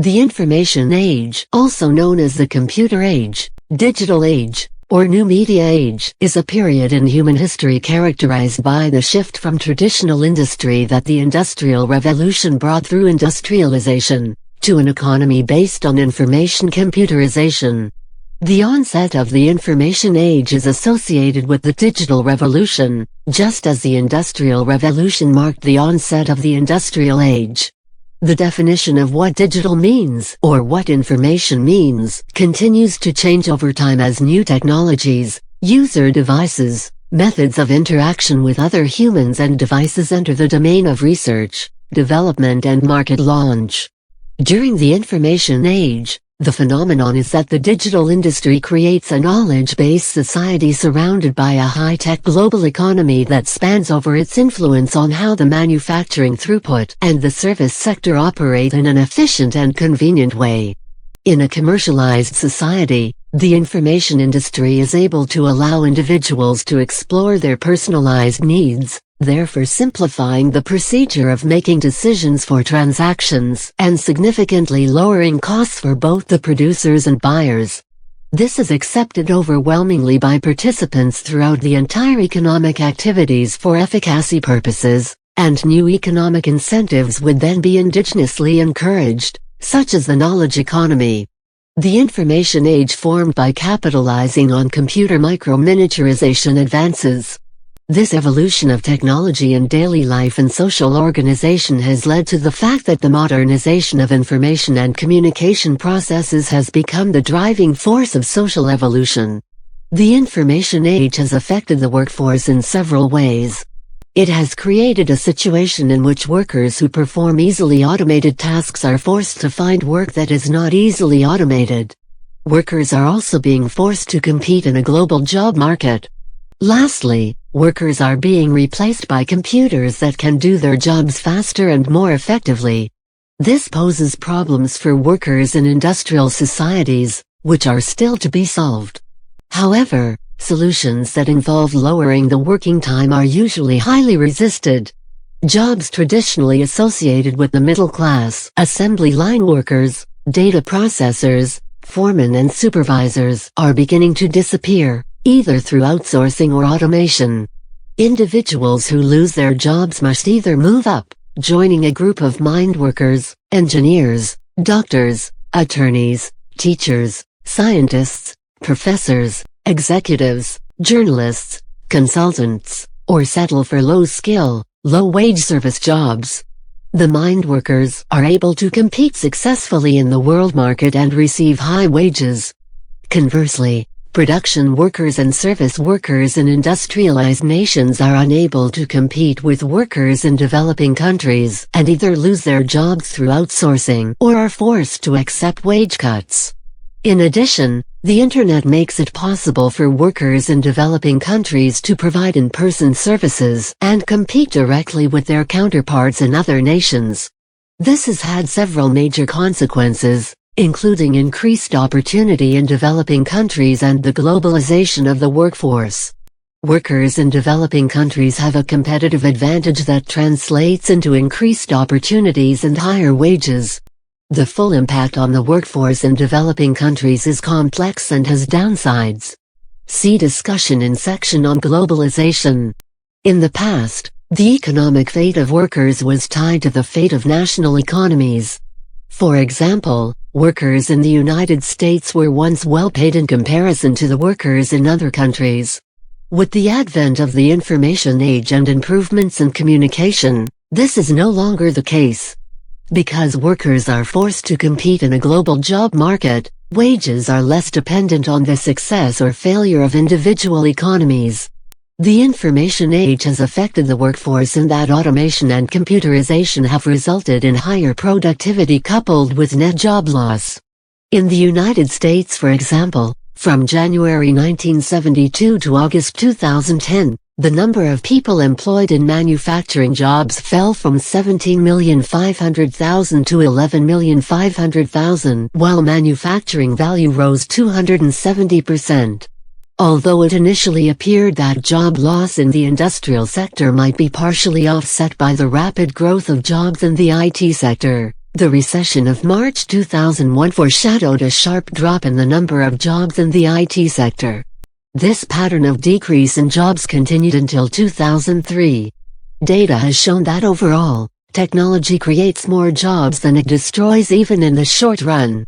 The information age, also known as the computer age, digital age, or new media age, is a period in human history characterized by the shift from traditional industry that the Industrial Revolution brought through industrialization, to an economy based on information computerization. The onset of the information age is associated with the digital revolution, just as the Industrial Revolution marked the onset of the industrial age. The definition of what digital means, or what information means, continues to change over time as new technologies, user devices, methods of interaction with other humans and devices enter the domain of research, development and market launch. During the information age, the phenomenon is that the digital industry creates a knowledge-based society surrounded by a high-tech global economy that spans over its influence on how the manufacturing throughput and the service sector operate in an efficient and convenient way. In a commercialized society, the information industry is able to allow individuals to explore their personalized needs, therefore simplifying the procedure of making decisions for transactions and significantly lowering costs for both the producers and buyers. This is accepted overwhelmingly by participants throughout the entire economic activities for efficacy purposes, and new economic incentives would then be indigenously encouraged, such as the knowledge economy. The information age formed by capitalizing on computer micro-miniaturization advances. This evolution of technology in daily life and social organization has led to the fact that the modernization of information and communication processes has become the driving force of social evolution. The information age has affected the workforce in several ways. It has created a situation in which workers who perform easily automated tasks are forced to find work that is not easily automated. Workers are also being forced to compete in a global job market. Lastly, workers are being replaced by computers that can do their jobs faster and more effectively. This poses problems for workers in industrial societies, which are still to be solved. However, solutions that involve lowering the working time are usually highly resisted. Jobs traditionally associated with the middle class, assembly line workers, data processors, foremen and supervisors, are beginning to disappear, either through outsourcing or automation. Individuals who lose their jobs must either move up, joining a group of mind workers, engineers, doctors, attorneys, teachers, scientists, professors, executives, journalists, consultants, or settle for low-skill, low-wage service jobs. The mind workers are able to compete successfully in the world market and receive high wages. Conversely, production workers and service workers in industrialized nations are unable to compete with workers in developing countries and either lose their jobs through outsourcing or are forced to accept wage cuts. In addition, the Internet makes it possible for workers in developing countries to provide in-person services and compete directly with their counterparts in other nations. This has had several major consequences, including increased opportunity in developing countries and the globalization of the workforce. Workers in developing countries have a competitive advantage that translates into increased opportunities and higher wages. The full impact on the workforce in developing countries is complex and has downsides. See discussion in section on globalization. In the past, the economic fate of workers was tied to the fate of national economies. For example, workers in the United States were once well paid in comparison to the workers in other countries. With the advent of the information age and improvements in communication, this is no longer the case. Because workers are forced to compete in a global job market, wages are less dependent on the success or failure of individual economies. The information age has affected the workforce in that automation and computerization have resulted in higher productivity coupled with net job loss. In the United States, for example, from January 1972 to August 2010, the number of people employed in manufacturing jobs fell from 17,500,000 to 11,500,000, while manufacturing value rose 270%. Although it initially appeared that job loss in the industrial sector might be partially offset by the rapid growth of jobs in the IT sector, The recession of March 2001 foreshadowed a sharp drop in the number of jobs in the IT sector. This pattern of decrease in jobs continued until 2003. Data has shown that overall, technology creates more jobs than it destroys even in the short run.